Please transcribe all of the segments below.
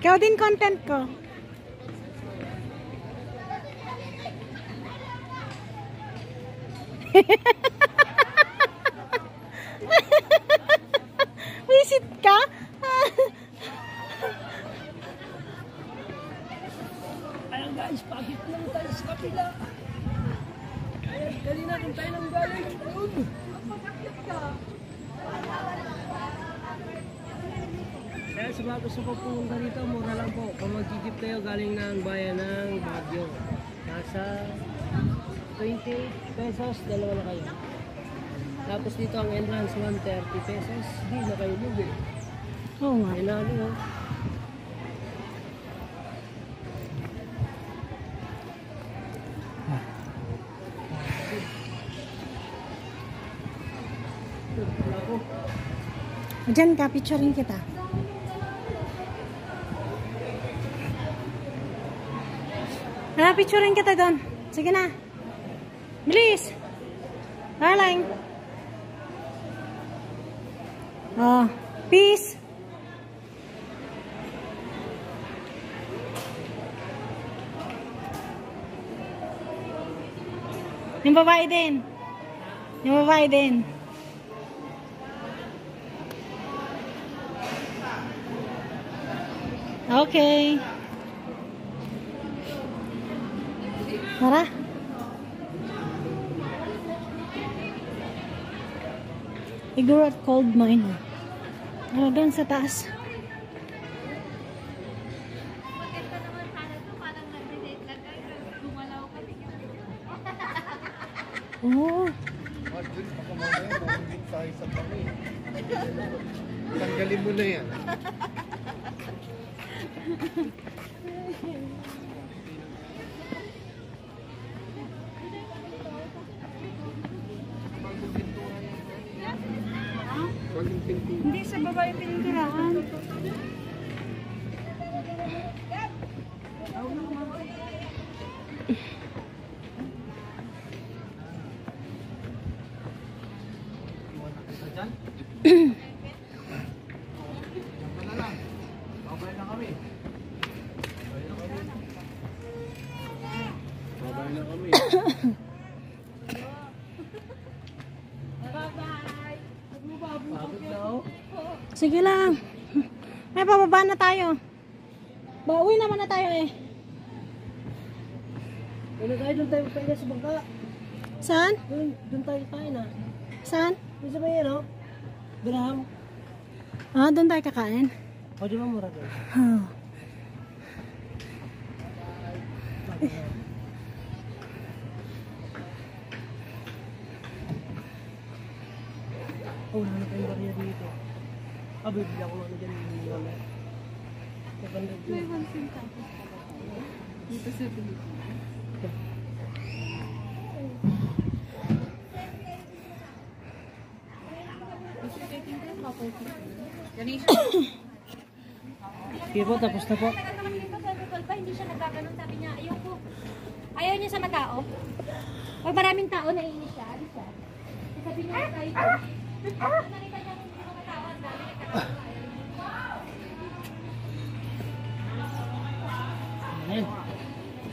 Ikaw din content ko. Visit ka? Ayan guys, pakit lang tayo sa kapila. Ayan, kanina kung tayo nang galing. Ayun. Magpagakit ka. Kaya sa mga gusto ko pumunta dito, mura lang po. Kung mag-jeep kayo galing ng bayan ng Baguio. Nasa 28 pesos, dalawa na kayo. Tapos dito ang entrance 130 pesos. Di na kayo lugi. Oo nga. Ay nalo, oh. Diyan ka, picturein kita. Hala, picturein kita doon. Sige na. Bilis. Darling. Oh, peace. Yung babae din. Yung babae din. Okay. Tara. Siguro at cold mine. Ano doon sa taas? Maganda naman sana ito. Parang nag-date lang kayo. Gumalaw kami. Oo. Baka mamaya maraming tayo sa kami. Tanggalin mo na yan. Hindi sa babae pininturahan. Babay na kami. Babay na kami. Sige lang. May pababa na tayo. Bauwi naman na tayo eh. Doon tayo, doon tayo kain sa bangka. Saan? Doon tayo kain na. Saan? Doon sa bayan, no? Graham. Ah, doon tayo kakain. O, di ba mura doon? Oh. Oh, wala na tayong barya dito. Ah, bibili ako ano dyan. Maganda dito. May 1 centavo. Dito sa Pilipinas. Sige po, tapos na po. Hindi siya nagkaganon. Sabi niya, ayaw niya sa matao. Pag maraming tao, naiinis siya. Alis siya. Sabi niya, tayo. Nakita niya kung hindi ko matao. Ang dami nagkaganon. Ayan.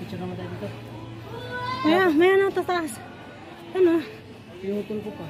Picture naman tayo dito. May ano sa taas. Ano? Pinutol ko pa.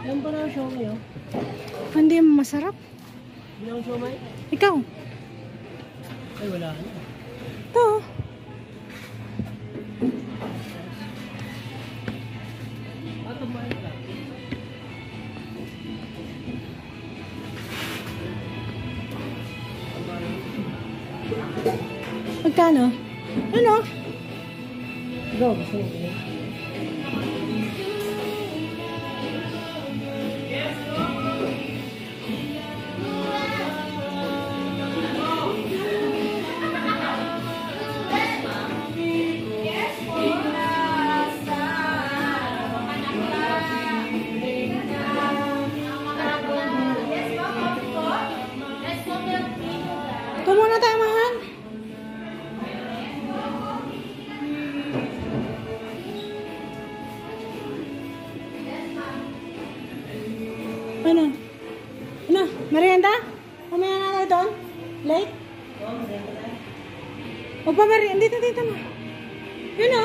Yan pa na ang siomay, oh. Hindi masarap. Hindi na ang siomay? Ikaw. Ay, wala na. Ito. Tumayo lang. Magkano? Ano? Go, gusto mo. Ano? Ano? Merienda? Mamaya na tayo doon? Late? O pa merienda? Dito na. Yun o.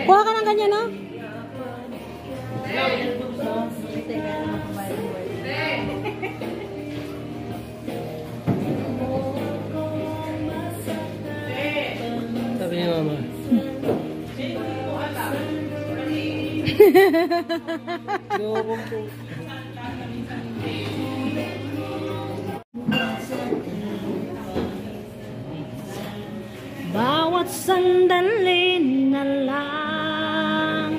Kuha ka ng ganyan, no? Sabi niya mama. Loko po. Bawat sandali na lang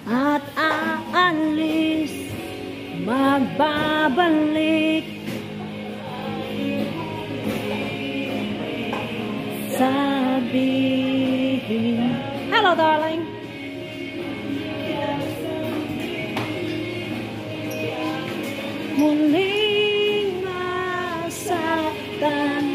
at aalis, magbabalik sabihin. Hello, darling. Muling nasaktan.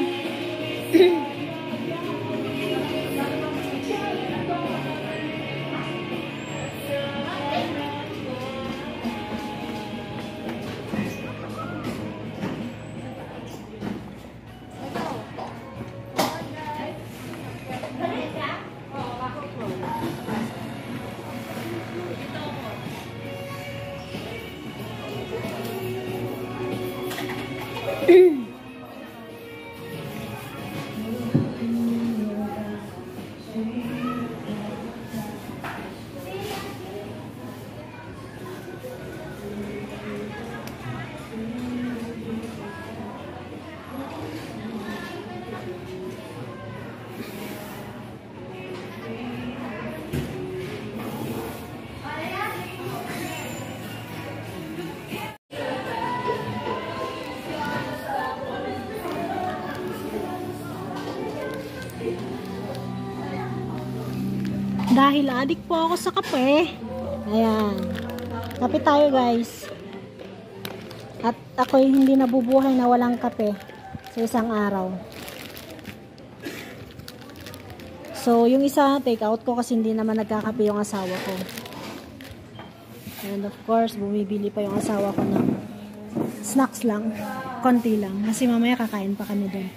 Dahil adik po ako sa kape. Ayan. Kape tayo, guys. At ako'y hindi nabubuhay na walang kape sa isang araw. So, yung isa, take out ko kasi hindi naman nagkakape yung asawa ko. And of course, bumibili pa yung asawa ko ng snacks lang. Konti lang. Kasi mamaya kakain pa kami doon.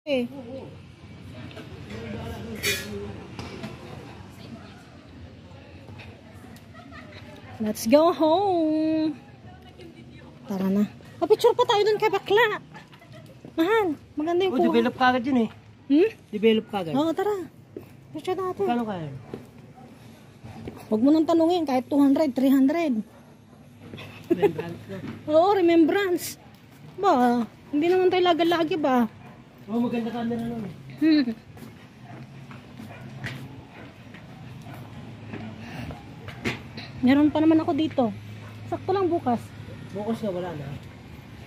Okay. Let's go home. Tara na. Papicture pa tayo dun kay bakla. Mahal, maganda yung kuha. Develop ka agad yun eh. Develop ka agad. Oo, tara. Picture natin. Kano kaya? Huwag mo nang tanungin, kahit 200, 300. Remembrance no? Oo, remembrance. Ba, hindi naman tayo lagi-lagi ba? Oh, maganda camera nun. Meron pa naman ako dito. Sakto lang bukas. Bukas na wala na.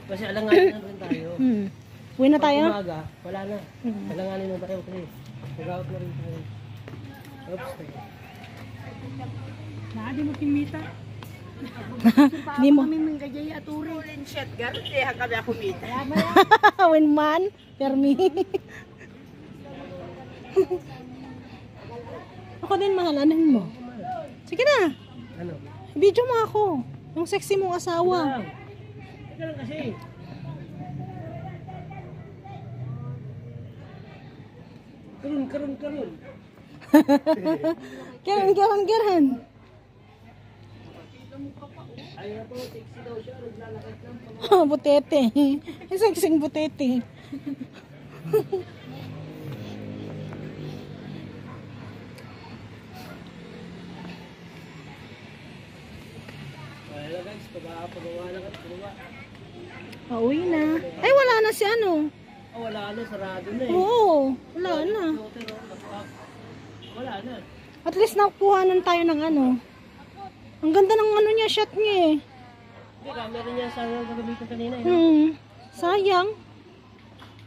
Kasi alanganin na rin tayo. Uwi na tayo? Pag umaga, wala na. Alanganin na tayo. Mag-out na rin tayo. Oops. Di mo kimita. Di mo. When man, permi. Ako din mahal, anuhin mo. Sige na. Ano? Video mo ako. Yung sexy mong asawa. Teka lang kasi. Karun. Geran. Ay na to, sexy daw siya. Naglalakad lang. Butete. Yung sexy butete. Wala guys, pagawa lang at pagawa. Pauwi na. Ay, wala na si ano. Oh, wala na, sarado na eh. Oo, wala na. Wala na. At least nakukuhanan tayo ng ano. Ang ganda ng ano niya, shot niya eh. Hindi, camera niya sa gagamitin kanina. Sayang.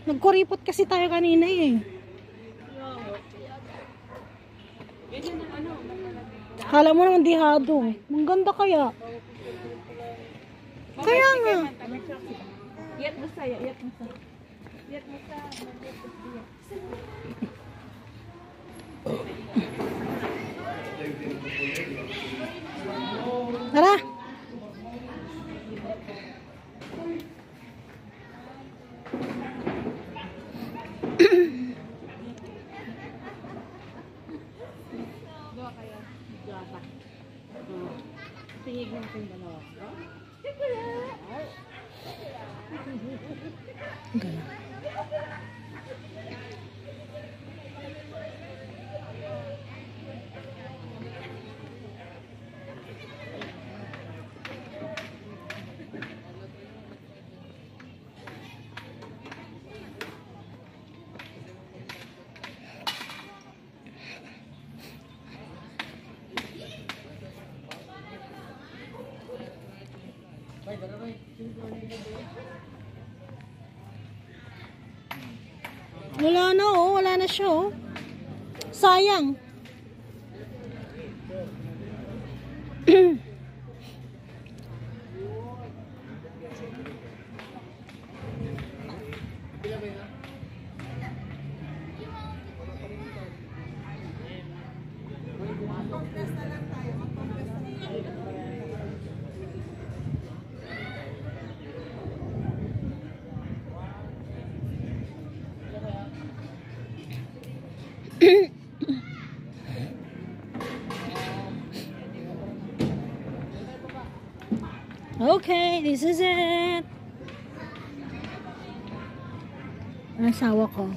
Nagkuripot kasi tayo kanina eh. Kala mo naman dihado. Ang ganda kaya. Kaya nga. Iyat mo sa, iyat mo sa. Iyat mo sa. Tara. Tingig ng kong dalawa. Ganun. Wala na oh, wala na siya oh. Sayang. Okay, this is it. Ang asawa ko.